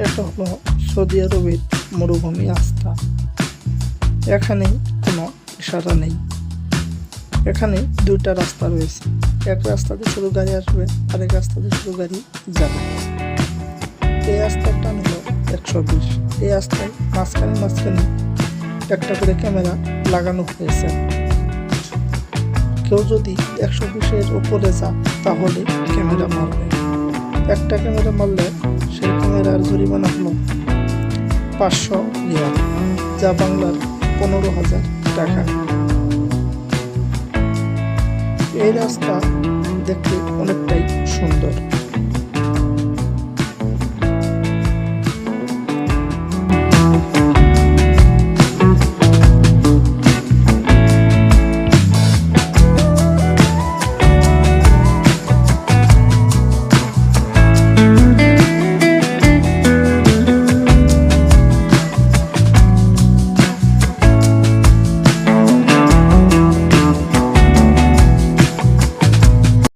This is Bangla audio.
এটা হলো সৌদি আরবের মরুভূমি রাস্তা। এখানে কোনো ইশারা নেই। এখানে দুইটা রাস্তা রয়েছে, এক রাস্তাতে শুধু গাড়ি আসবে, আরেক রাস্তাতে শুধু গাড়ি যাবে। এই রাস্তার টান হলো 120। এই রাস্তায় মাঝখানে একটা করে ক্যামেরা লাগানো হয়েছে। কেউ যদি 120-এর উপরে যা তাহলে ক্যামেরা মারবে। একটা ক্যামেরা মারলে সেই ক্যামেরার জরিমানা হলো 500 রিয়াল, যা বাংলার 15,000 টাকা। এই রাস্তা দেখতে অনেকটাই সুন্দর।